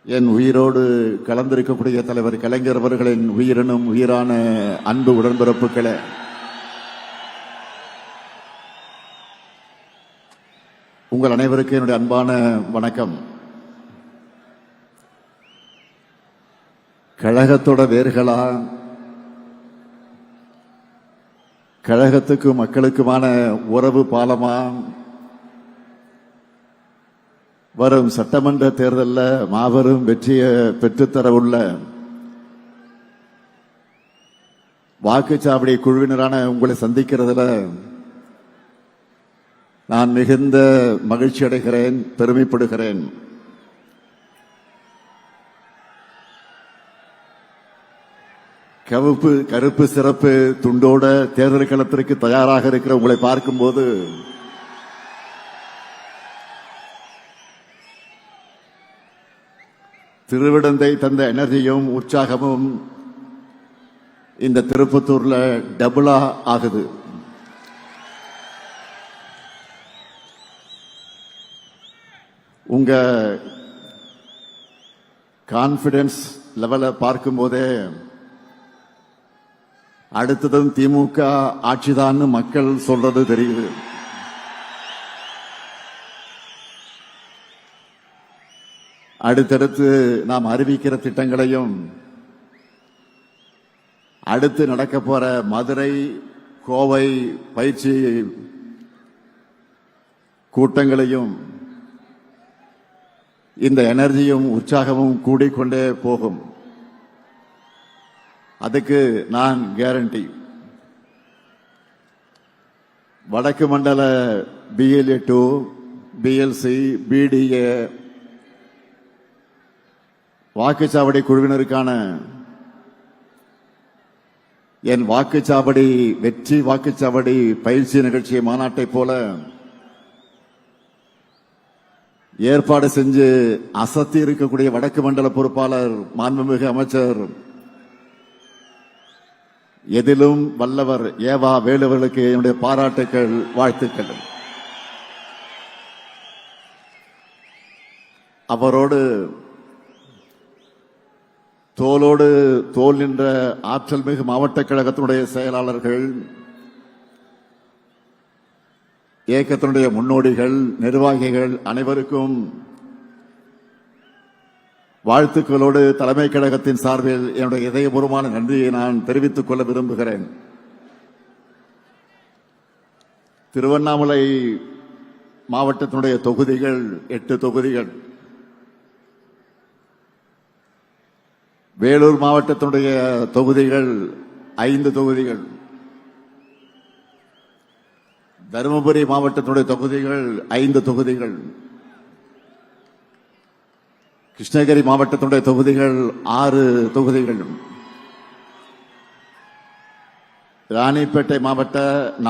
என் உயிரோடு கலந்திருக்கக்கூடிய தலைவர் கலைஞர் அவர்களின் உயிரினும் உயிரான அன்பு உடன்பிறப்புகளே, உங்கள் அனைவருக்கும் என்னுடைய அன்பான வணக்கம். கழகத்தோட வேர்களா, கழகத்துக்கும் மக்களுக்குமான உறவு பாலமா, வரும் சட்டமன்ற தேர்தலில் மாபெரும் வெற்றியை பெற்றுத்தரவுள்ள வாக்குச்சாவடி குழுவினரான உங்களை சந்திக்கிறதுல நான் மிகுந்த மகிழ்ச்சி அடைகிறேன், பெருமைப்படுகிறேன். கருப்பு சிறப்பு துண்டோட தேர்தல் களத்திற்கு தயாராக இருக்கிற உங்களை பார்க்கும்போது திருவிடந்தை தந்த எனர்ஜியும் உற்சாகமும் இந்த திருப்பத்தூர்ல டபுளா ஆகுது. உங்க கான்பிடன்ஸ் லெவலை பார்க்கும் போதே அடுத்ததும் திமுக ஆட்சிதான் மக்கள் சொல்றது தெரியுது. அடுத்தடுத்து நாம் அறிவிக்கிற திட்டங்களையும், அடுத்து நடக்க போற மதுரை கோவை பயிற்சி கூட்டங்களையும் இந்த எனர்ஜியும் உற்சாகமும் கூடிக்கொண்டே போகும். அதுக்கு நான் கேரண்டி. வடக்கு மண்டல BLA 2, BLC, BDA வாக்குச்சாவடி குழுவினருக்கான என் வாக்குச்சாவடி வெற்றி வாக்குச்சாவடி பயிற்சி நிகழ்ச்சி மாநாட்டை போல ஏற்பாடு செஞ்சு அசத்தி இருக்கக்கூடிய வடக்கு மண்டல பொறுப்பாளர் மாண்புமிகு அமைச்சர் எதிலும் வல்லவர் ஏவா வேலுவர்களுக்கு என்னுடைய பாராட்டுக்கள், வாழ்த்துக்கள். அவரோடு தோளோடு தோல் நின்ற ஆற்றல் மிகு மாவட்ட கழகத்தினுடைய செயலாளர்கள், இயக்கத்தினுடைய முன்னோடிகள், நிர்வாகிகள் அனைவருக்கும் வாழ்த்துக்களோடு தலைமை கழகத்தின் சார்பில் என்னுடைய இதயபூர்வமான நன்றியை நான் தெரிவித்துக் கொள்ள விரும்புகிறேன். திருவண்ணாமலை மாவட்டத்தினுடைய தொகுதிகள் 8 தொகுதிகள், வேலூர் மாவட்டத்தினுடைய தொகுதிகள் 5 தொகுதிகள், தருமபுரி மாவட்டத்தினுடைய தொகுதிகள் 5 தொகுதிகள், கிருஷ்ணகிரி மாவட்டத்தினுடைய தொகுதிகள் 6 தொகுதிகள், ராணிப்பேட்டை மாவட்ட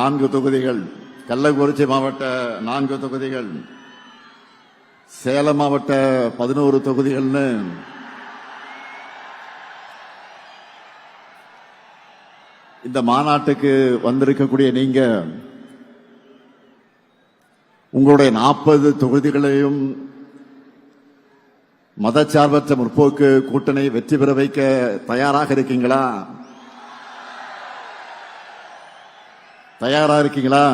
4 தொகுதிகள், கள்ளக்குறிச்சி மாவட்ட 4 தொகுதிகள், சேலம் மாவட்ட 11 தொகுதிகள்னு இந்த மாநாட்டுக்கு வந்திருக்கக்கூடிய நீங்க உங்களுடைய 40 தொகுதிகளையும் மதச்சார்பற்ற முற்போக்கு கூட்டணி வெற்றி பெற வைக்க தயாராக இருக்கீங்களா? தயாரா இருக்கீங்களா?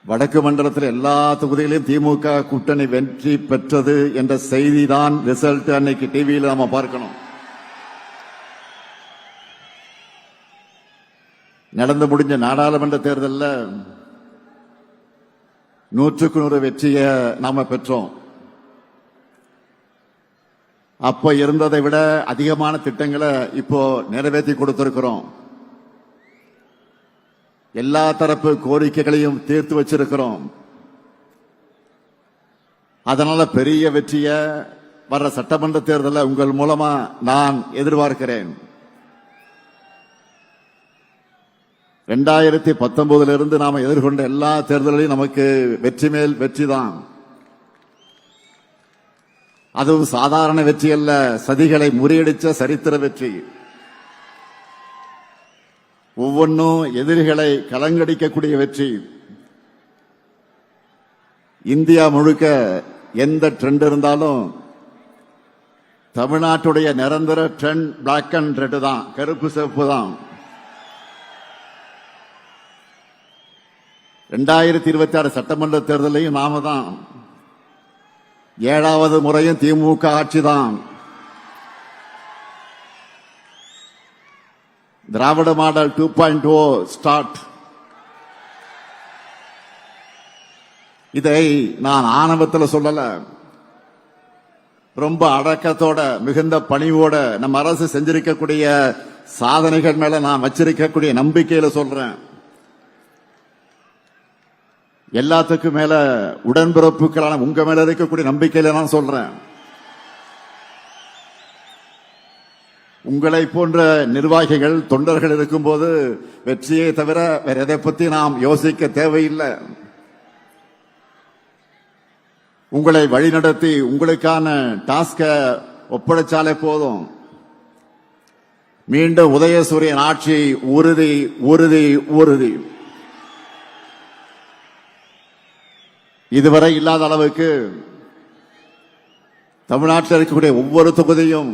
வடக்கு மண்டலத்தில் எல்லா தொகுதிகளையும் திமுக கூட்டணி வெற்றி பெற்றது என்ற செய்தி தான் ரிசல்ட் அன்னைக்கு டிவியில் நாம பார்க்கணும். நடந்து முடிஞ்ச நாடாளுமன்ற தேர்தலில் 100க்கு 100 வெற்றியை நாம பெற்றோம். அப்ப இருந்ததை விட அதிகமான திட்டங்களை இப்போ நிறைவேற்றி கொடுத்திருக்கிறோம். எல்லா தரப்பு கோரிக்கைகளையும் தீர்த்து வச்சிருக்கிறோம். அதனால பெரிய வெற்றியை வர்ற சட்டமன்ற தேர்தலில் உங்கள் மூலமா நான் எதிர்பார்க்கிறேன். 2019 இருந்து நாம எதிர்கொண்ட எல்லா தேர்தல்களையும் நமக்கு வெற்றி மேல் வெற்றி தான். அதுவும் சாதாரண வெற்றி அல்ல, சதிகளை முறியடிச்ச சரித்திர வெற்றி. ஒவ்வொன்றும் எதிரிகளை கலங்கடிக்கக்கூடிய வெற்றி. இந்தியா முழுக்க எந்த ட்ரெண்ட் இருந்தாலும் தமிழ்நாட்டுடைய நிரந்தர ட்ரெண்ட் பிளாக் அண்ட் ரெட் தான், கருப்பு சிவப்பு தான். 2026 சட்டமன்ற தேர்தலையும் நாம தான். 7வது முறையும் திமுக ஆட்சி தான். திராவிட மாடல் 2.0 ஸ்டார்ட். இதை நான் ஆணவத்தில் சொல்லல, ரொம்ப அடக்கத்தோட மிகுந்த பணிவோட நம்ம அரசு செஞ்சிருக்கக்கூடிய சாதனைகள் மேல நான் வச்சிருக்கக்கூடிய நம்பிக்கையில சொல்றேன். எல்லாத்துக்கும் மேல உடன்பிறப்புகளான உங்க மேல இருக்கக்கூடிய நம்பிக்கையில நான் சொல்றேன். உங்களை போன்ற நிர்வாகிகள் தொண்டர்கள் இருக்கும்போது வெற்றியை தவிர வேற எதை பத்தி நாம் யோசிக்க தேவையில்லை. உங்களை வழிநடத்தி உங்களுக்கான டாஸ்க ஒப்படைச்சாலே போதும். மீண்டும் உதயசூரியன் ஆட்சி உறுதி உறுதி உறுதி. இதுவரை இல்லாத அளவுக்கு தமிழ்நாட்டில் இருக்கக்கூடிய ஒவ்வொரு தொகுதியும்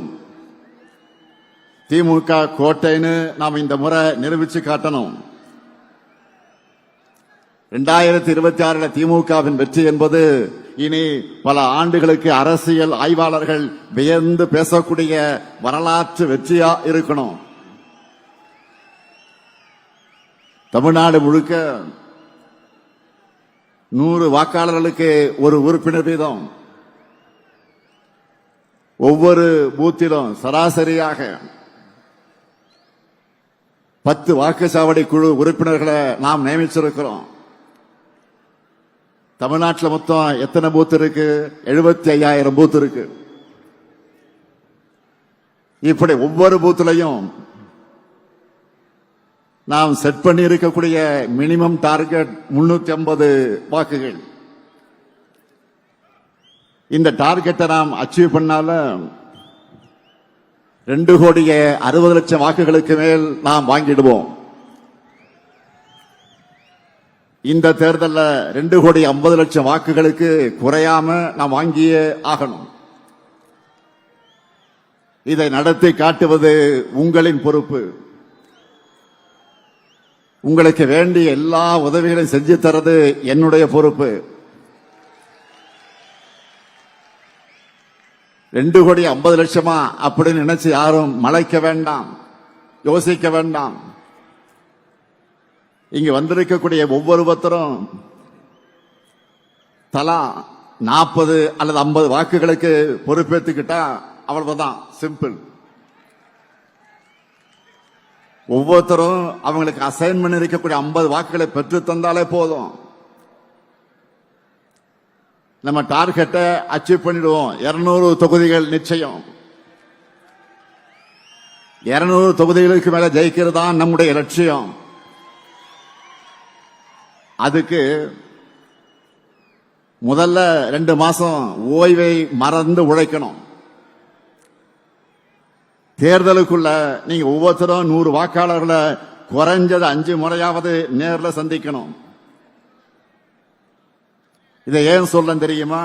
திமுக கோட்டைன்னு நாம் இந்த முறை நிரூபிச்சு காட்டணும். 2026 திமுகவின் வெற்றி என்பது இனி பல ஆண்டுகளுக்கு அரசியல் ஆய்வாளர்கள் வியந்து பேசக்கூடிய வரலாற்று வெற்றியா இருக்கணும். தமிழ்நாடு முழுக்க 100 வாக்காளர்களுக்கு ஒரு உறுப்பினர் வீதம், ஒவ்வொரு பூத்திலும் சராசரியாக 10 வாக்குச்சாவடி குழு உறுப்பினர்களை நாம் நியமிச்சிருக்கிறோம். தமிழ்நாட்டில் மொத்தம் எத்தனை பூத் இருக்கு? 75,000 பூத் இருக்கு. இப்படி ஒவ்வொரு பூத்திலையும் நாம் செட் பண்ணி இருக்கக்கூடிய மினிமம் டார்கெட் 350 வாக்குகள். இந்த டார்கெட்டை நாம் அச்சீவ் பண்ணால 2,60,00,000 வாக்குகளுக்கு மேல் நாம் வாங்கிடுவோம். இந்த தேர்தலில் 2,50,00,000 வாக்குகளுக்கு குறையாம நாம் வாங்கியே ஆகணும். இதை நடத்தி காட்டுவது உங்களின் பொறுப்பு. உங்களுக்கு வேண்டிய எல்லா உதவிகளையும் செஞ்சு தரது என்னுடைய பொறுப்பு. 2,50,00,000 அப்படின்னு நினைச்சு யாரும் மலைக்க வேண்டாம், யோசிக்க வேண்டாம். இங்க வந்திருக்கக்கூடிய ஒவ்வொருத்தரும் தலா 40 அல்லது 50 வாக்குகளுக்கு பொறுப்பேற்றுக்கிட்டா அவ்வளவுதான், சிம்பிள். ஒவ்வொருத்தரும் அவங்களுக்கு அசைன் பண்ணி இருக்கக்கூடிய 50 வாக்குகளை பெற்று தந்தாலே போதும். நம்ம டார்கெட்டை அச்சீவ் பண்ணிடுவோம். 200 தொகுதிகள் நிச்சயம். 200 தொகுதிகளுக்கு மேல ஜெயிக்கிறது தான் நம்முடைய லட்சியம். அதுக்கு முதல்ல 2 மாசம் ஓய்வை மறந்து உழைக்கணும். தேர்தலுக்குள்ள நீங்க ஒவ்வொருத்தரும் 100 வாக்காளர்களை குறைஞ்சது 5 முறையாவது நேரில் சந்திக்கணும். இதை ஏன் சொல்ல தெரியுமா?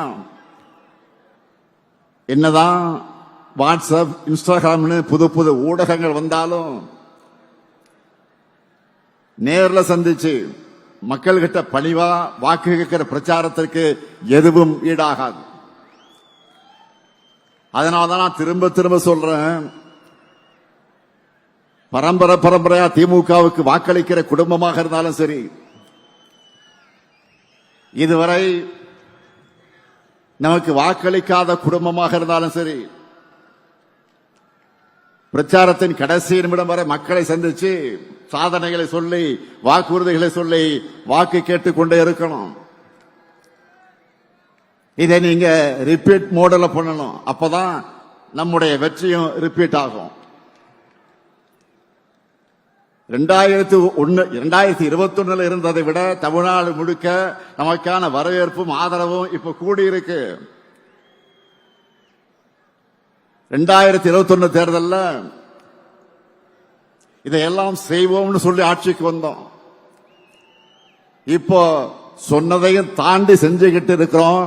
என்னதான் வாட்ஸ்அப், இன்ஸ்டாகிராம்னு புது புது ஊடகங்கள் வந்தாலும் நேரில் சந்திச்சு மக்கள்கிட்ட பணிவா வாக்கு கேட்கிற பிரச்சாரத்திற்கு எதுவும் ஈடாகாது. அதனாலதான் நான் திரும்ப திரும்ப சொல்றேன், பரம்பரையா திமுகவுக்கு வாக்களிக்கிற குடும்பமாக இருந்தாலும் சரி, இதுவரை நமக்கு வாக்களிக்காத குடும்பமாக இருந்தாலும் சரி, பிரச்சாரத்தின் கடைசி நிமிடம் வரை மக்களை சந்திச்சு சாதனைகளை சொல்லி வாக்குறுதிகளை சொல்லி வாக்கு கேட்டுக்கொண்டே இருக்கணும். இதை நீங்க ரிப்பீட் மோடல பண்ணணும். அப்பதான் நம்முடைய வெற்றியும் ரிப்பீட் ஆகும். 2021 இருந்ததை விட தமிழ்நாடு முழுக்க நமக்கான வரவேற்பும் ஆதரவும் இப்ப கூடியிருக்கு. 2021 தேர்தலில் இதையெல்லாம் செய்வோம்னு சொல்லி ஆட்சிக்கு வந்தோம். இப்போ சொன்னதையும் தாண்டி செஞ்சுக்கிட்டு இருக்கிறோம்.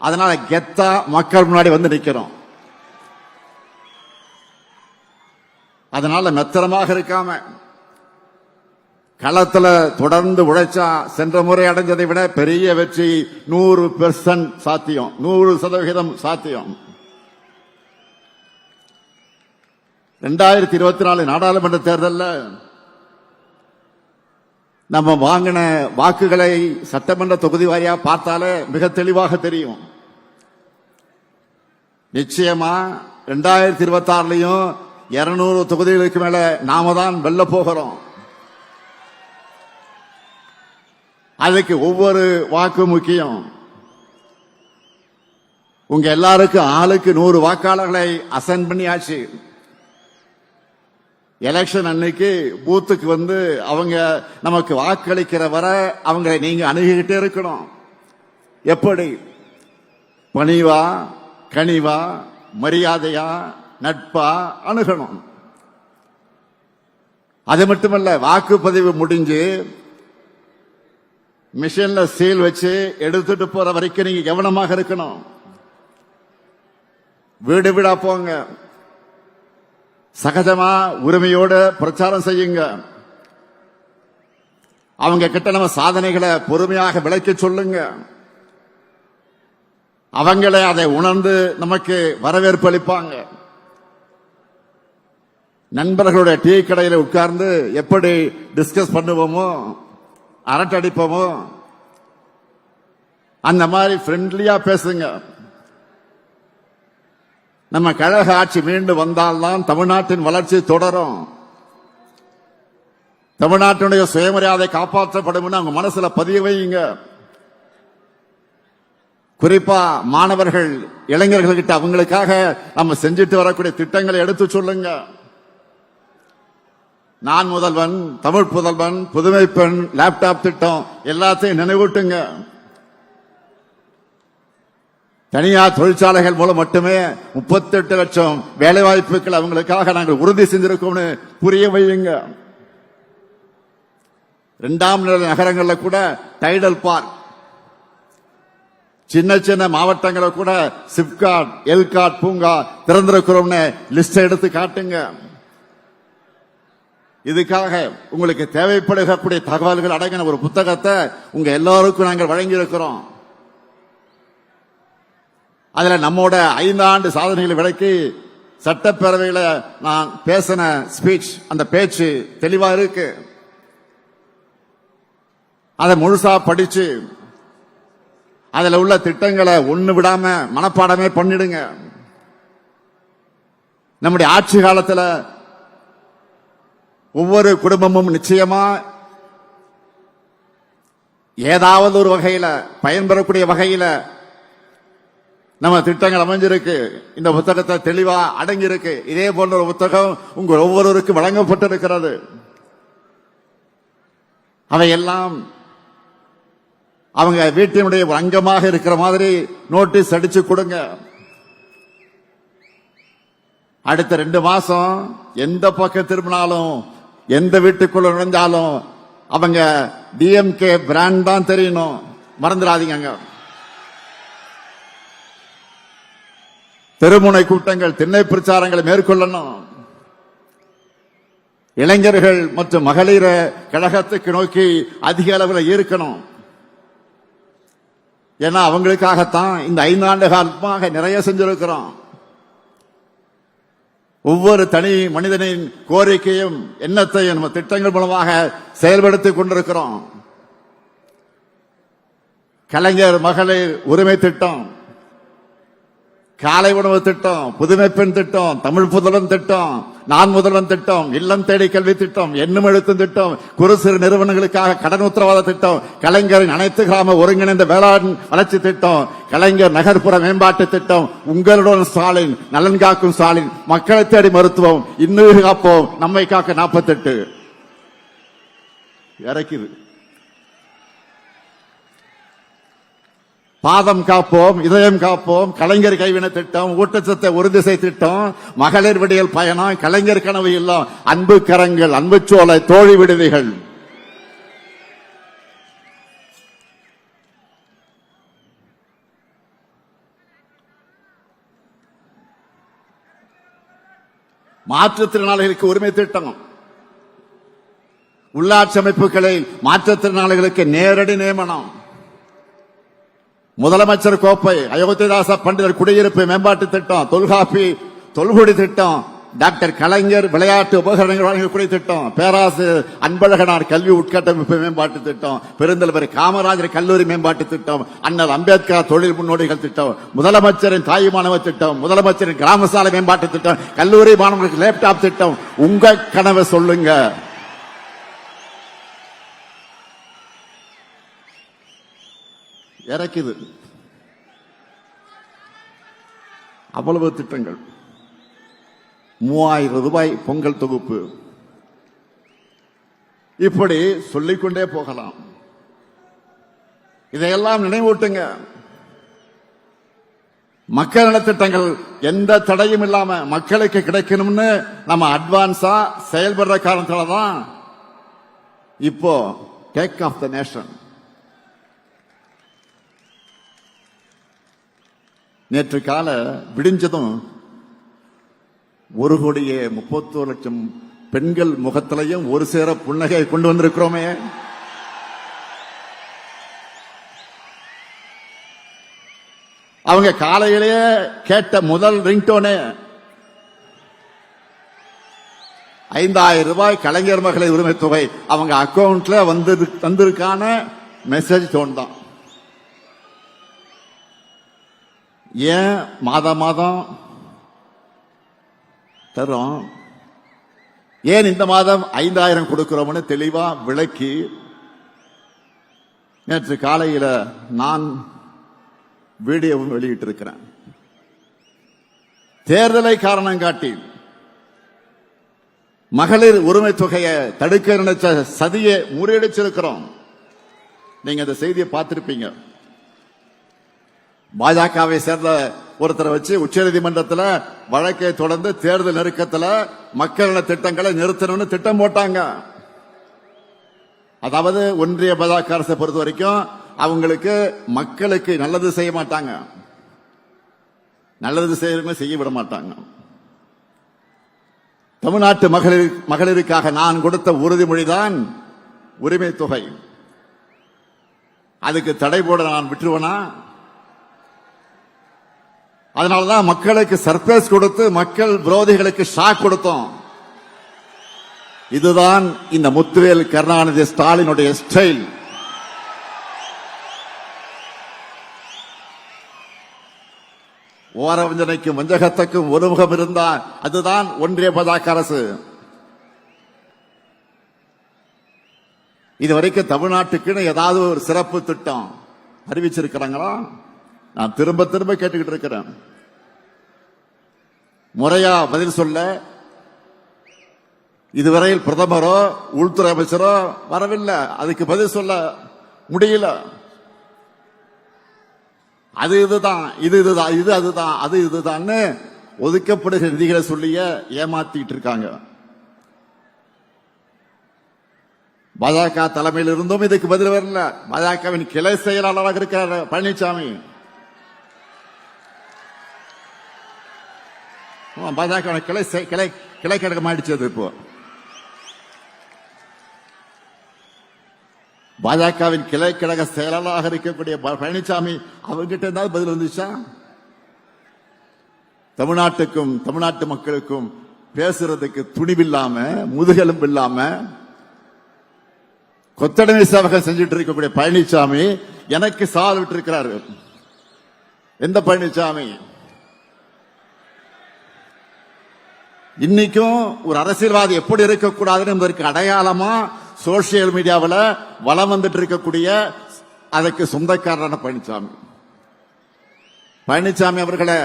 அதனால கெத்தா மக்கள் முன்னாடி வந்து நிக்கிறோம். அதனால மெத்தனமாக இருக்காம களத்துல தொடர்ந்து உழைச்சா சென்ற முறை அடைஞ்சதை விட பெரிய வெற்றி 100% சாத்தியம், 100% சாத்தியம். 2024 நாடாளுமன்ற தேர்தலில் நம்ம வாங்கின வாக்குகளை சட்டமன்ற தொகுதி வாரியா பார்த்தாலே மிக தெளிவாக தெரியும். நிச்சயமா 2026லயும் 200 தொகுதிகளுக்கு மேல நாம தான் வெல்ல போகிறோம். அதுக்கு ஒவ்வொரு வாக்கு முக்கியம். உங்க எல்லாருக்கும் ஆளுக்கு 100 வாக்காளர்களை அசைன் பண்ணியாச்சு. எலெக்ஷன் அன்னைக்கு பூத்துக்கு வந்து அவங்க நமக்கு வாக்களிக்கிற வரை அவங்களை நீங்க அணுகிக்கிட்டே இருக்கணும். எப்படி? பணிவா, கனிவா, மரியாதையா, நட்பா அணுகணும். அது மட்டுமல்ல, வாக்குப்பதிவு முடிஞ்சு மிஷின்ல சீல் வச்சு எடுத்துட்டு போற வரைக்கும் நீங்க கவனமாக இருக்கணும். வீடு வீடா போங்க, சகஜமா உரிமையோடு பிரச்சாரம் செய்யுங்க. அவங்க கிட்ட நம்ம சாதனைகளை பொறுமையாக விளக்கி சொல்லுங்க. அவங்களே அதை உணர்ந்து நமக்கு வரவேற்பு அளிப்பாங்க. நண்பர்களுடைய டீ கடையில் உட்கார்ந்து எப்படி டிஸ்கஸ் பண்ணுவோமோ, அரட்டை அடிப்போமோ, அந்த மாதிரி ஃப்ரெண்ட்லியா பேசுங்க. நம்ம கழக ஆட்சி மீண்டும் வந்தால்தான் தமிழ்நாட்டின் வளர்ச்சி தொடரும். தமிழ்நாட்டினுடைய சுயமரியாதை காப்பாற்றப்படும். அவங்க மனசுல பதிய வையுங்க. குறிப்பா மாணவர்கள், இளைஞர்கள்கிட்ட அவங்களுக்காக நம்ம செஞ்சுட்டு வரக்கூடிய திட்டங்களை எடுத்து சொல்லுங்க. நான் முதல்வன், தமிழ் புதல்வன், புதுமை பெண், லேப்டாப் திட்டம் எல்லாத்தையும் நினைவூட்டுங்க. தனியார் தொழிற்சாலைகள் மூலம் மட்டுமே 38 லட்சம் வேலை வாய்ப்புகள் அவங்களுக்காக நாங்கள் உறுதி செஞ்சிருக்கோம்னு புரிய வையுங்க. 2ஆம் நிலை நகரங்களில் கூட டைடல் பார்க், சின்ன சின்ன மாவட்டங்களை கூட சிப்காட், எல்காட் பூங்கா திறந்திருக்கிறோம்னு லிஸ்ட் எடுத்து காட்டுங்க. இதுக்காக உங்களுக்கு தேவைப்படக்கூடிய தகவல்கள் அடங்கின ஒரு புத்தகத்தை உங்க எல்லாருக்கும் நாங்கள் வழங்கி இருக்கிறோம். அதுல நம்மோட 5 ஆண்டு சாதனைகளை விளக்கி சட்டப்பேரவையில நான் பேசின ஸ்பீச், அந்த பேச்சு தெளிவா இருக்கு. அதை முழுசா படிச்சு அதுல உள்ள திட்டங்களை ஒண்ணு விடாம மனப்பாடமே பண்ணிடுங்க. நம்முடைய ஆட்சி காலத்துல ஒவ்வொரு குடும்பமும் நிச்சயமா ஏதாவது ஒரு வகையில பயன்பெறக்கூடிய வகையில நம்ம திட்டங்கள் அமைஞ்சிருக்கு. இந்த புத்தகத்தை தெளிவா அடங்கி இருக்கு. இதே போன்ற ஒரு புத்தகம் உங்கள் ஒவ்வொருவருக்கும் வழங்கப்பட்டிருக்கிறது. அவையெல்லாம் அவங்க வீட்டினுடைய அங்கமாக இருக்கிற மாதிரி நோட்டீஸ் அடிச்சு கொடுங்க. அடுத்த 2 மாசம் எந்த பக்கம் திரும்பினாலும், எந்த வீட்டுக்குள்ள நுழைஞ்சாலும் அவங்க டிஎம்கே பிராண்ட் தான் தெரியணும். மறந்துடாதீங்க. தெருமுனை கூட்டங்கள், திண்ணை பிரச்சாரங்களை மேற்கொள்ளணும். இளைஞர்கள் மற்றும் மகளிர கழகத்துக்கு நோக்கி அதிக அளவில் ஈர்க்கணும். ஏன்னா அவங்களுக்காகத்தான் இந்த 5 ஆண்டு காலமாக நிறைய செஞ்சிருக்கிறோம். ஒவ்வொரு தனி மனிதனின் கோரிக்கையும் எண்ணத்தையும் நம்ம திட்டங்கள் மூலமாக செயல்படுத்திக் கொண்டிருக்கிறோம். கலைஞர் மகளிர் உரிமை திட்டம், காலை உணவு திட்டம், புதுமை பெண் திட்டம், தமிழ் புதல்வன் திட்டம், நான் முதல்வன் திட்டம், இல்லம் தேடி கல்வி திட்டம், எண்ணும் எழுத்தும் திட்டம், குறு சிறு நிறுவனங்களுக்காக கடன் உத்தரவாத திட்டம், கலைஞரின் அனைத்து கிராம ஒருங்கிணைந்த வேளாண் வளர்ச்சி திட்டம், கலைஞர் நகர்ப்புற மேம்பாட்டு திட்டம், உங்களுடன் ஸ்டாலின், நலன் காக்கும் ஸ்டாலின், மக்களை தேடி மருத்துவம், இன்னுயிர் காப்போம், நம்மை காக்க 48 இறக்கிது. பாதம் காப்போம், இதயம் காப்போம், கலைஞர் கைவினை திட்டம், ஊட்டச்சத்தை உறுதிசை திட்டம், மகளிர் விடியல் பயணம், கலைஞர் கனவு இல்லம், அன்பு கரங்கள், அன்பு சோலை, தோழி விடுதிகள். மாற்றுத்திறனாளிகளுக்கு உரிமை திட்டம், உள்ளாட்சி அமைப்புகளில் மாற்றுத்திறனாளிகளுக்கு நேரடி நியமனம், முதலமைச்சர் கோப்பை, அயோத்திதாச பண்டிதர் குடியிருப்பு மேம்பாட்டு திட்டம், தொல்காப்பி தொல்குடி திட்டம், டாக்டர் கலைஞர் விளையாட்டு உபகரணங்கள் வழங்கக்கூடிய திட்டம், பேராசிரியர் அன்பழகனார் கல்வி உட்கட்டமைப்பு மேம்பாட்டு திட்டம், பெருந்தலைவர் காமராஜர் கல்லூரி மேம்பாட்டு திட்டம், அண்ணல் அம்பேத்கர் தொழில் முன்னோடிகள் திட்டம், முதலமைச்சரின் தாய் மாணவர் திட்டம், முதலமைச்சரின் கிராம சாலை மேம்பாட்டு திட்டம், கல்லூரி மாணவர்களுக்கு லேப்டாப் திட்டம். உங்க கனவை சொல்லுங்க. இறக்குது அவ்வளவு திட்டங்கள். 3000 ரூபாய் பொங்கல் தொகுப்பு, இப்படி சொல்லிக்கொண்டே போகலாம். இதையெல்லாம் நினைவூட்டுங்க. மக்கள் நலத்திட்டங்கள் எந்த தடையும் இல்லாம மக்களுக்கு கிடைக்கணும்னு நம்ம அட்வான்ஸா செயல்படுற காரணத்தாலதான் இப்போ டேக் ஆஃப் த நேஷன். நேற்று கால விடிஞ்சதும் 1,31,00,000 பெண்கள் முகத்திலையும் ஒரு சேர புன்னகை கொண்டு வந்திருக்கிறோமே. அவங்க காலையிலேயே கேட்ட முதல் ரிங்டோனே 5,000 ரூபாய் கலைஞர் மகளிர் உரிமை தொகை அவங்க அக்கவுண்ட்ல வந்திருக்கான மெசேஜ் டோன் தான். ஏன் மாதம் தரும், ஏன் இந்த மாதம் 5,000 கொடுக்கிறோம்னு தெளிவா விளக்கி நேற்று காலையில் நான் வீடியோவும் வெளியிட்டு இருக்கிறேன். தேர்தலை காரணம் காட்டி மகளிர் உரிமை தொகையை தடுக்க நினைச்ச சதியை முறியடிச்சிருக்கிறோம். நீங்க அந்த செய்தியை பார்த்திருப்பீங்க. பாஜகவை சேர்ந்த ஒருத்தரை வச்சு உச்சநீதிமன்றத்தில் வழக்கை தொடர்ந்து தேர்தல் நெருக்கத்தில் மக்கள் நல திட்டங்களை நிறுத்தணும்னு திட்டம் போட்டாங்க. அதாவது ஒன்றிய பாஜக அரசை பொறுத்த வரைக்கும் அவங்களுக்கு மக்களுக்கு நல்லது செய்ய மாட்டாங்க, நல்லது செய்ய விட மாட்டாங்க. தமிழ்நாட்டு மகளிருக்காக நான் கொடுத்த உறுதிமொழிதான் உரிமை தொகை. அதுக்கு தடை போட நான் விட்டுருவனா? அதனாலதான் மக்களுக்கு சர்ப்ரைஸ் கொடுத்து மக்கள் விரோதிகளுக்கு ஷாக் கொடுத்தோம். இதுதான் இந்த முத்துவேல் கருணாநிதி ஸ்டாலினுடைய ஸ்டைல். ஓரவஞ்சனைக்கும் வஞ்சகத்துக்கும் ஒருமுகம் இருந்தால் அதுதான் ஒன்றிய பாஜக அரசு. இதுவரைக்கும் தமிழ்நாட்டுக்குன்னு ஏதாவது ஒரு சிறப்பு திட்டம் அறிவிச்சிருக்கிறாங்களா? நான் திரும்ப திரும்ப கேட்டுக்கிட்டு இருக்கிறேன். முறையா பதில் சொல்ல இதுவரையில் பிரதமரோ உள்துறை அமைச்சரோ வரவில்லை. அதுக்கு பதில் சொல்ல முடியல. அது இதுதான், இது இதுதான், இது அதுதான், அது இதுதான் ஒதுக்கப்படுகிற நிதிகளை சொல்லிய ஏமாத்திட்டு இருக்காங்க. பாஜக தலைமையில் இருந்தும் இதுக்கு பதில் வரல. பாஜகவின் கிளை செயலாளராக இருக்கிறார் பழனிசாமி. பாஜக கிளை கழகம் ஆயிடுச்சது. இப்போ பாஜகவின் கிளை கழக செயலாளராக இருக்கக்கூடிய பழனிசாமி அவர்கிட்ட ஏதாவது பதில் வந்துச்சா? தமிழ்நாட்டுக்கும் தமிழ்நாட்டு மக்களுக்கும் பேசுறதுக்கு துணிவில்லாம முதுகெலும்பு இல்லாம கொத்தடிமை சேவகம் செஞ்சுட்டு இருக்கக்கூடிய பழனிசாமி எனக்கு சவால் விட்டு இருக்கிறாரு. எந்த பழனிசாமி? இன்னைக்கும் ஒரு அரசியல்வாதி எப்படி இருக்கக்கூடாதுன்னு என்பதற்கு அடையாளமா சோசியல் மீடியாவில் வலம் வந்துட்டு இருக்கக்கூடிய அதற்கு சொந்தக்காரரான பழனிசாமி. பழனிசாமி அவர்களே,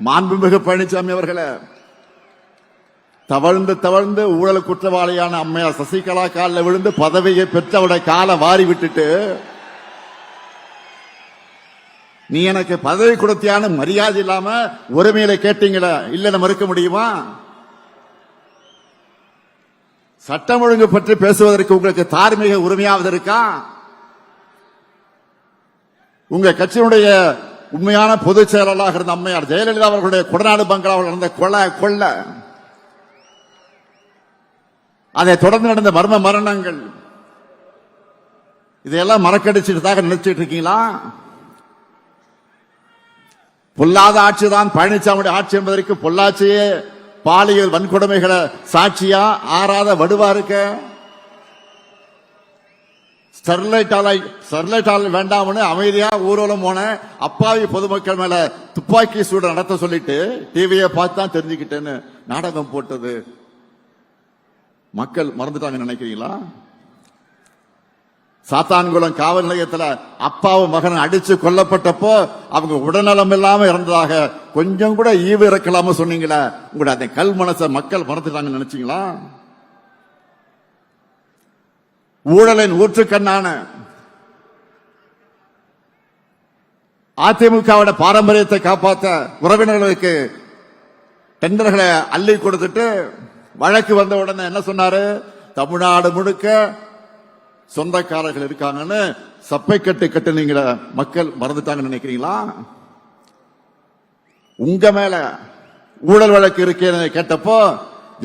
மாண்புமிகு பழனிசாமி அவர்களே, தவழ்ந்து தவழ்ந்து ஊழல் குற்றவாளியான அம்மையார் சசிகலா காலில் விழுந்து பதவியை பெற்றவுடைய காலை வாரி விட்டுட்டு நீ எனக்கு பதவி கொடுத்தியான மரியாதை இல்லாம உரிமையில கேட்டீங்களா? இல்ல மறுக்க முடியுமா? சட்டம் ஒழுங்கு பற்றி பேசுவதற்கு உங்களுக்கு தார்மீக உரிமையாவது இருக்கா? உங்க கட்சியினுடைய உண்மையான பொதுச் செயலாளராக இருந்த அம்மையார் ஜெயலலிதா அவர்களுடைய கொடநாடு பங்களாவில் நடந்த கொள்ள அதை தொடர்ந்து நடந்த மர்ம மரணங்கள், இதையெல்லாம் மறக்கடிச்சுட்டு நினைச்சிட்டு இருக்கீங்களா? பொல்லாத ஆட்சிதான் பழனிசாமியுடைய ஆட்சி என்பதற்கு பொள்ளாச்சியே பாலியல் வன்கொடுமைகளை சாட்சியா ஆறாத வடுவா இருக்க. ஸ்டெர்லைட் ஆலை வேண்டாம்னு அமைதியா ஊர்வலம் போன அப்பாவி பொதுமக்கள் மேல துப்பாக்கி சூடு நடத்த சொல்லிட்டு டிவியை பார்த்து தான் தெரிஞ்சுக்கிட்டேன்னு நாடகம் போட்டது மக்கள் மறந்துட்டாங்க நினைக்கிறீங்களா? சாத்தான்குளம் காவல் நிலையத்தில் அப்பாவும் மகன் அடிச்சு கொல்லப்பட்டப்போ அவங்க உடல்நலம் இல்லாம இருந்ததாக கொஞ்சம் கூட ஈவு இறக்கலாம சொன்னீங்களா? உங்களுடைய அந்த கல் மனசை மக்கள் மறந்துட்டாங்க நினைச்சீங்களா? ஊழலின் ஊற்றுக்கண்ணான அதிமுகவோட பாரம்பரியத்தை காப்பாற்ற உறவினர்களுக்கு டெண்டர்களை அள்ளி கொடுத்துட்டு வழக்கு வந்த உடனே என்ன சொன்னாரு? தமிழ்நாடு முழுக்க சொந்தக்காரர்கள் இருக்காங்கன்னு சப்பை கட்டு நீங்கள மக்கள் மறந்துட்டாங்க நினைக்கிறீங்களா? உங்க மேல ஊழல் வழக்கு இருக்கேன்னு கேட்டப்போ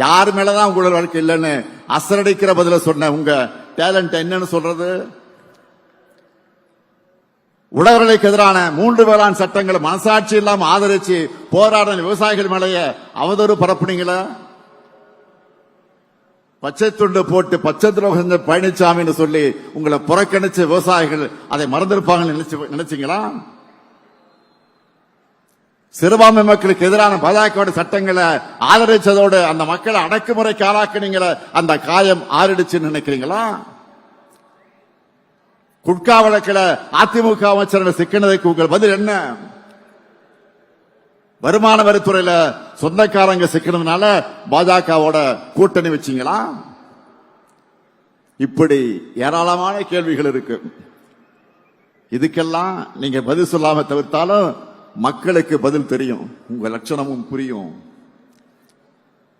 யார் மேலதான் ஊழல் வழக்கு இல்லைன்னு அசரடிக்கிற பதில சொன்ன உங்க டேலண்ட் என்னன்னு சொல்றது? உழவர்களுக்கு எதிரான 3 வேளாண் சட்டங்களை மனசாட்சி இல்லாம ஆதரிச்சு போராட விவசாயிகள் மேலேயே அவதூறு பரப்புனீங்களா? பச்சை துண்டு போட்டு பச்சை துரோகம் பழனிசாமின்னு சொல்லி உங்களை புறக்கணிச்ச விவசாயிகள் அதை மறந்திருப்பாங்கன்னு நினைச்சீங்களா? சிறுபான்மை மக்களுக்கு எதிரான பாஜக சட்டங்களை ஆதரிச்சதோடு அந்த மக்களை அடக்குமுறைக்கு ஆளாக்குனீங்களே, அந்த காயம் ஆறிடுச்சுன்னு நினைக்கிறீங்களா? குட்கா வழக்கில் அதிமுக அமைச்சர்கள் சிக்கினதுக்கு உங்கள் பதில் என்ன? வருமான வரித்துறையில சொந்தக்காரங்க சிக்கிறதுனால பாஜகவோட கூட்டணி வச்சீங்களா? இப்படி ஏராளமான கேள்விகள் இருக்கு. இதுக்கெல்லாம் நீங்க பதில் சொல்லாம தவிர்த்தாலும் மக்களுக்கு பதில் தெரியும், உங்க லட்சணமும் புரியும்.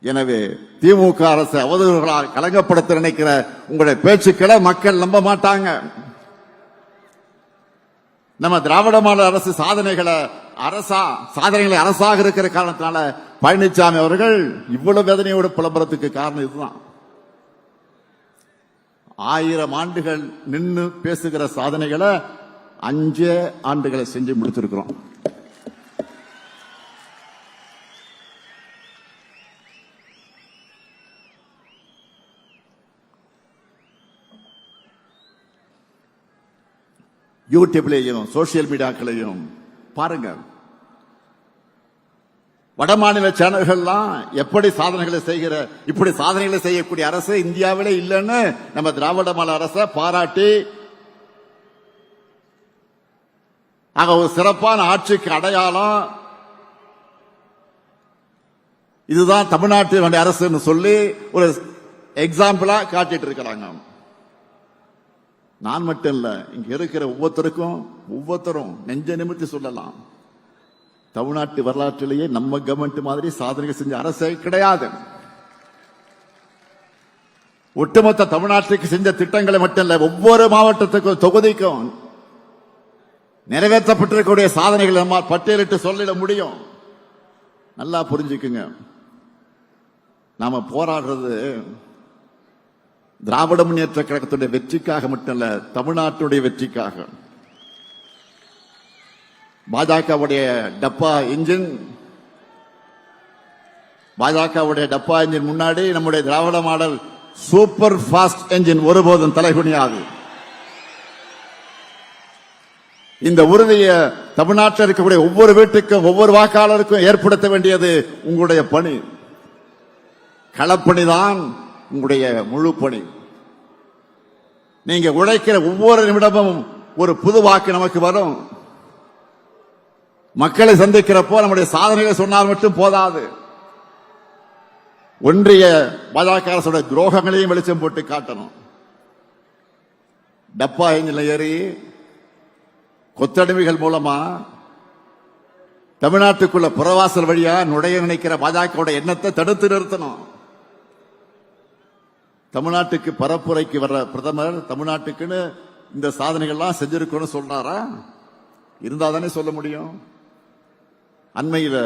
எனவே திமுக அரசு அவதூறுகளால் கலங்கப்படுத்த நினைக்கிற உங்களுடைய பேச்சுக்களை மக்கள் நம்ப மாட்டாங்க. நம்ம திராவிட மாடல் அரசு சாதனைகளை அரசாக இருக்கிற காரணத்தினால பழனிசாமி அவர்கள் இவ்வளவு வேதனையோடு புலம்புறதுக்கு காரணம் இதுதான். 1000 ஆண்டுகள் நின்று பேசுகிற சாதனைகளை 5 ஆண்டுகளை செஞ்சு முடிச்சிருக்கிறோம். யூடியூப்லையும் சோசியல் மீடியாக்களையும் பாருங்க. வடமாநில சேனல்கள்லாம் எப்படி சாதனைகளை செய்கிற, இப்படி சாதனைகளை செய்யக்கூடிய அரசு இந்தியாவிலே இல்லைன்னு நம்ம திராவிட மாடல் அரசை பாராட்டி ஒரு சிறப்பான ஆட்சிக்கு அடையாளம் இதுதான் தமிழ்நாட்டு அரசுன்னு சொல்லி ஒரு எக்ஸாம்பிளா காட்டிட்டு இருக்கிறாங்க. நான் மட்டும் இல்ல, இங்க இருக்கிற ஒவ்வொருத்தரும் நெஞ்ச நிமித்தி சொல்லலாம், தமிழ்நாட்டு வரலாற்றிலேயே நம்ம கவர்மெண்ட் மாதிரி சாதனைகள் செஞ்ச அரசே கிடையாது. ஒட்டுமொத்த தமிழ்நாட்டுக்கு செஞ்ச திட்டங்களை மட்டும் இல்ல, ஒவ்வொரு மாவட்டத்துக்கும் தொகுதிக்கும் நிறைவேற்றப்பட்டிருக்கக்கூடிய சாதனைகளை நம்ம பட்டியலிட்டு சொல்லிட முடியும். நல்லா புரிஞ்சுக்குங்க, நாம போராடுறது திராவிட முன்னேற்ற கழகத்துடைய வெற்றிக்காக மட்டும் இல்ல, தமிழ்நாட்டுடைய வெற்றிக்காக. பாஜகவுடைய டப்பா இன்ஜின் முன்னாடி நம்முடைய திராவிட மாடல் சூப்பர் பாஸ்ட் என்ஜின் ஒருபோதும் தலைகுனியாது. இந்த உறுதியை தமிழ்நாட்டில் இருக்கக்கூடிய ஒவ்வொரு வீட்டுக்கும் ஒவ்வொரு வாக்காளருக்கும் ஏற்படுத்த வேண்டியது உங்களுடைய பணி. களப்பணிதான் உங்களுடைய முழு பணி. நீங்க உழைக்கிற ஒவ்வொரு நிமிடமும் ஒரு புது வாக்கு நமக்கு வரும். மக்களை சந்திக்கிறப்போ நம்முடைய சாதனைகளை சொன்னால் மட்டும் போதாது, ஒன்றிய பாஜக அரசுடைய துரோகங்களையும் வெளிச்சம் போட்டு காட்டணும். டப்பா என்ஜின்ல ஏறி கொத்தடிமைகள் மூலமா தமிழ்நாட்டுக்குள்ள புறவாசல் வழியா நுழைய நினைக்கிற பாஜக எண்ணத்தை தடுத்து நிறுத்தணும். தமிழ்நாட்டுக்கு பரப்புரைக்கு வர்ற பிரதமர் தமிழ்நாட்டுக்குன்னு இந்த சாதனைகள்லாம் செஞ்சிருக்கணும் சொல்றாரா? இருந்தா தானே சொல்ல முடியும். அண்மையில்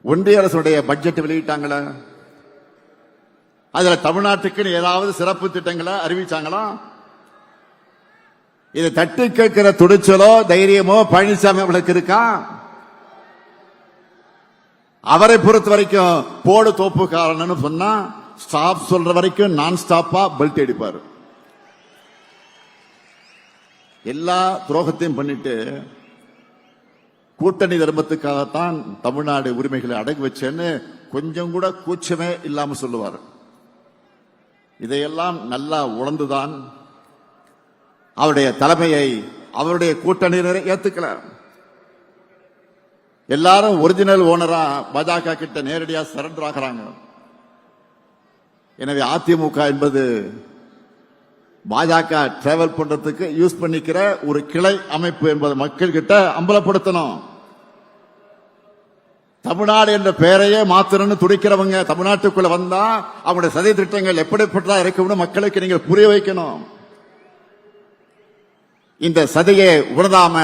ஒன்றிய அரசுடைய பட்ஜெட் வெளியிட்டாங்களே, அதுல தமிழ்நாட்டுக்குன்னு ஏதாவது சிறப்பு திட்டங்களை அறிவிச்சாங்களா? இதை தட்டி கேட்கிற துணிச்சலோ தைரியமோ பழனிசாமி அவர்களுக்கு இருக்கா? அவரை பொறுத்த வரைக்கும் போடு தோப்புக்காரன்னு சொன்னா ஸ்டாப் சொல்ற வரைக்கும் நான் ஸ்டாப்பா பெல்ட் அடிப்பாரு. எல்லா துரோகத்தையும் பண்ணிட்டு கூட்டணி தர்மத்துக்காகத்தான் தமிழ்நாடு உரிமைகளை அடகு வச்சேன்னு கொஞ்சம் கூட கூச்சமே இல்லாம சொல்லுவார். இதையெல்லாம் நல்லா உணர்ந்துதான் அவருடைய தலைமையை அவருடைய கூட்டணியினரை ஏத்துக்கல. எல்லாரும் ஒரிஜினல் ஓனரா பாஜக கிட்ட நேரடியா சரண்டர் ஆகிறாங்க. எனவே அதிமுக என்பது பாஜக டிராவல் பண்றதுக்கு யூஸ் பண்ணிக்கிற ஒரு கிளை அமைப்பு என்பதை மக்கள் கிட்ட அம்பலப்படுத்தணும். தமிழ்நாடு என்ற பெயரையே மாத்தணும்னு துடிக்கிறவங்க தமிழ்நாட்டுக்குள்ள வந்தா அவங்களுடைய சதி திட்டங்கள் எப்படிப்பட்டதா இருக்கும்னு மக்களுக்கு நீங்கள் புரிய வைக்கணும். இந்த சதியை உணராம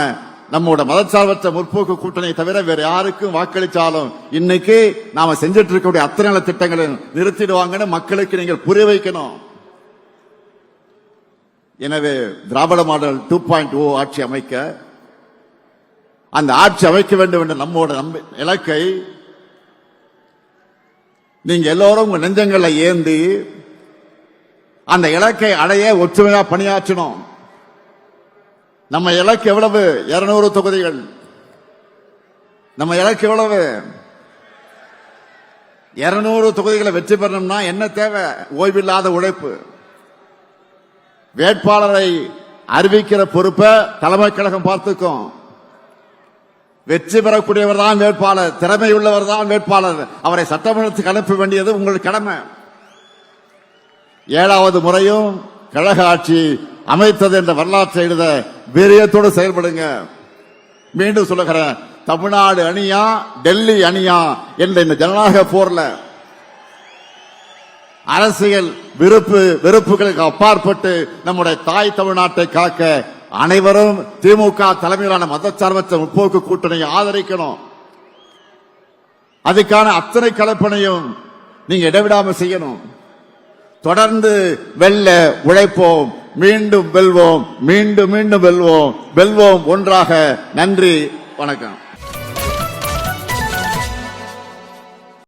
நம்மோட மதச்சார்பற்ற முற்போக்கு கூட்டணி தவிர வேற யாருக்கும் வாக்களிச்சாலும் இன்னைக்கு நாம செஞ்சிட்டு இருக்கக்கூடிய அத்தனை நல்ல திட்டங்களை நிறுத்திடுவாங்கன்னு மக்களுக்கு நீங்கள் புரிய வைக்கணும். எனவே திராவிட மாடல் 2.0 ஆட்சி அமைக்க, அந்த ஆட்சி அமைக்க வேண்டும் என்ற நம்மோட இலக்கை நீங்க எல்லோரும் உங்க நெஞ்சங்களை ஏந்தி அந்த இலக்கை அடைய ஒற்றுமையா பணியாற்றணும். நம்ம இலக்கு எவ்வளவு? 200 தொகுதிகள். நம்ம இலக்கு எவ்வளவு? 200 தொகுதிகளை வெற்றி பெறணும்னா என்ன தேவை? ஓய்வில்லாத உழைப்பு. வேட்பாளரை அறிவிக்கிற பொறுப்பை தலைமை கழகம் பார்த்துக்கும். வெற்றி பெறக்கூடியவர் தான் வேட்பாளர், திறமை உள்ளவர் தான் வேட்பாளர். அவரை சட்டமன்றத்துக்கு அனுப்ப வேண்டியது உங்கள் கடமை. 7வது முறையும் கழக ஆட்சி அமைத்தது என்ற வரலாற்றை எழுத வீரியத்தோடு செயல்படுங்க. மீண்டும் சொல்லுகிறேன், தமிழ்நாடு அணியா டெல்லி அணியா என்ற இந்த ஜனநாயக போர்ல அரசியல் வெறுப்புகளுக்கு அப்பாற்பட்டு நம்முடைய தாய் தமிழ்நாட்டை காக்க அனைவரும் திமுக தலைமையிலான மதச்சார்பற்ற முற்போக்கு கூட்டணியை ஆதரிக்கணும். அதுக்கான அத்தனை கலப்பணையும் நீங்க இடைவிடாமல் செய்யணும். தொடர்ந்து வெல்ல உழைப்போம், மீண்டும் வெல்வோம், மீண்டும் மீண்டும் வெல்வோம், வெல்வோம் ஒன்றாக. நன்றி, வணக்கம்.